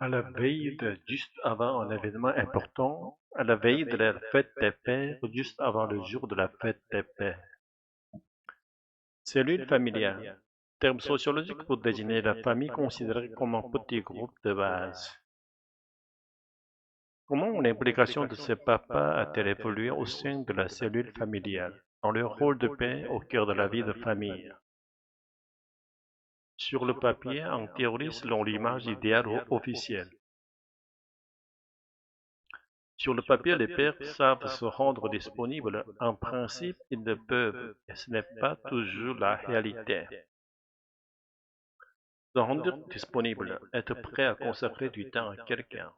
À la veille juste avant un événement important, à la veille de la fête des pères, juste avant le jour de la fête des pères. Cellule familiale. Terme sociologique pour désigner la famille considérée comme un petit groupe de base. Comment l'implication de ces papas a-t-elle évolué au sein de la cellule familiale, dans leur rôle de père au cœur de la vie de famille? Sur le papier, en théorie selon l'image idéale officielle. Sur le papier, les pères savent se rendre disponibles. En principe, ils le peuvent, et ce n'est pas toujours la réalité. Se rendre disponible, être prêt à consacrer du temps à quelqu'un.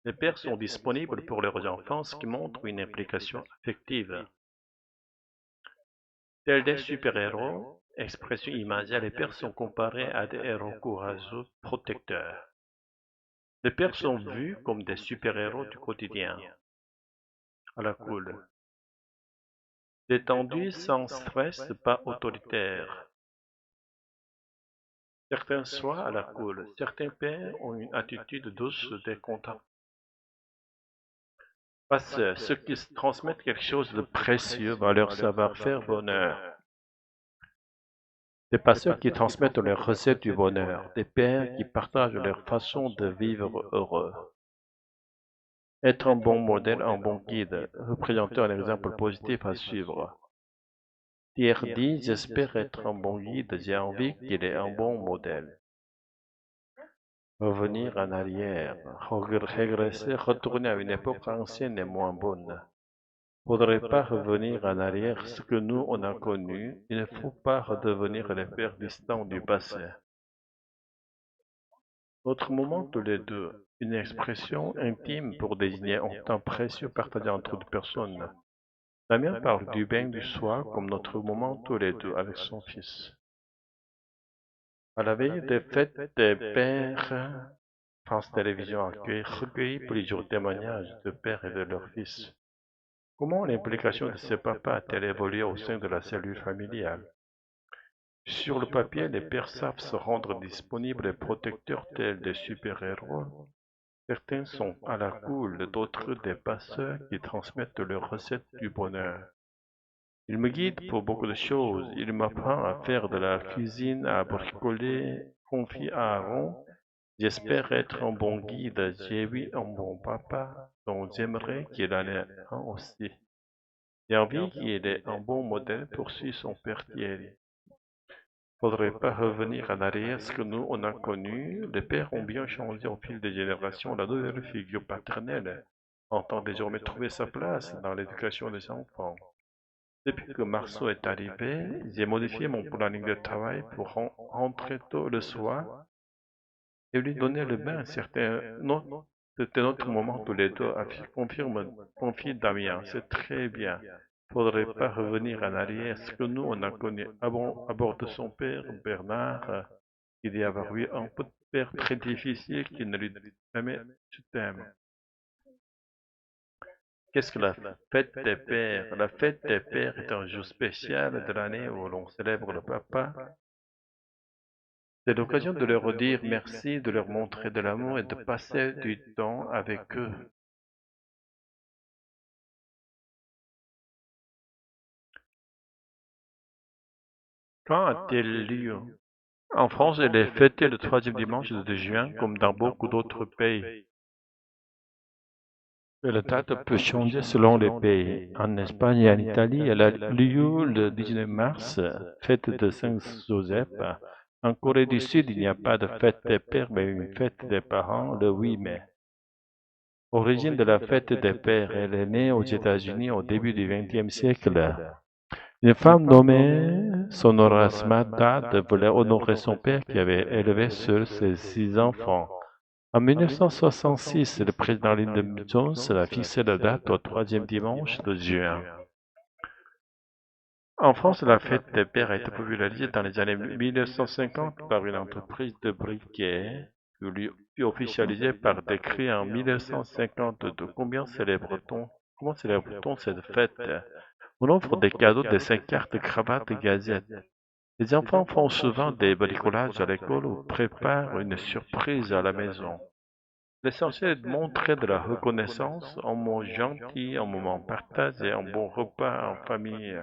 Les pères sont disponibles pour leurs enfants, ce qui montre une implication affective. Tels des super-héros, expression imagée, les pères sont comparés à des héros courageux, protecteurs. Les pères sont vus comme des super-héros du quotidien, à la cool. Détendus, sans stress, pas autoritaires. Certains soient à la cool, certains pères ont une attitude douce des contacts. Passeurs, ceux qui transmettent quelque chose de précieux dans leur savoir-faire bonheur. Des passeurs qui transmettent leurs recettes du bonheur, des pères qui partagent leur façon de vivre heureux. Être un bon modèle, un bon guide, représenter un exemple positif à suivre. Pierre dit, j'espère être un bon guide, j'ai envie qu'il ait un bon modèle. Revenir en arrière, régresser, retourner à une époque ancienne et moins bonne. Faudrait pas revenir en arrière ce que nous on a connu, il ne faut pas redevenir les pères distants du passé. Notre moment tous les deux, une expression intime pour désigner un temps précieux partagé entre deux personnes. Damien parle du bain du soir comme notre moment tous les deux avec son fils. À la veille des fêtes des pères, France Télévisions accueille recueilli plusieurs témoignages de pères et de leurs fils. Comment l'implication de ces papas a-t-elle évolué au sein de la cellule familiale? Sur le papier, les pères savent se rendre disponibles et protecteurs tels des super-héros. Certains sont à la cool, d'autres des passeurs qui transmettent leurs recettes du bonheur. Il me guide pour beaucoup de choses. Il m'apprend à faire de la cuisine, à bricoler, confie à Aaron. J'espère être un bon guide. J'ai vu un bon papa, donc j'aimerais qu'il en ait un aussi. J'ai envie qu'il ait un bon modèle pour suivre son père Thierry. Faudrait pas revenir en arrière ce que nous on a connu. Les pères ont bien changé au fil des générations. La nouvelle figure paternelle entend désormais trouver sa place dans l'éducation des enfants. Depuis que Marceau est arrivé, j'ai modifié mon planning de travail pour rentrer tôt le soir et lui donner le bain. Non, c'était notre moment tous les deux, confie Damien. C'est très bien. Faudrait pas revenir en arrière. Ce que nous, on a connu à bord de son père, Bernard, il y avait eu un peu de père très difficile qui ne lui dit jamais je t'aime. Qu'est-ce que la fête des pères? La fête des pères est un jour spécial de l'année où l'on célèbre le papa. C'est l'occasion de leur dire merci, de leur montrer de l'amour et de passer du temps avec eux. Quand a-t-elle lieu? En France, elle est fêtée le troisième dimanche de juin, comme dans beaucoup d'autres pays. Et la date peut changer selon les pays. En Espagne et en Italie, elle a lieu le 19 mars, fête de Saint-Joseph. En Corée du Sud, il n'y a pas de fête des pères, mais une fête des parents le 8 mai. Origine de la fête des pères, elle est née aux États-Unis au début du XXe siècle. Une femme nommée Sonora Smata voulait honorer son père qui avait élevé seul ses 6 enfants. En 1966, le président Lyndon Johnson a fixé la date au troisième dimanche de juin. En France, la fête des pères a été popularisée dans les années 1950 par une entreprise de briquet, puis officialisée par décret en 1952. Comment célèbre-t-on cette fête? On offre des cadeaux de 5 cartes, cravates et gazettes. Les enfants font souvent des bricolages à l'école ou préparent une surprise à la maison. L'essentiel est de montrer de la reconnaissance en mots gentils, en moments partagés, en bon repas en famille.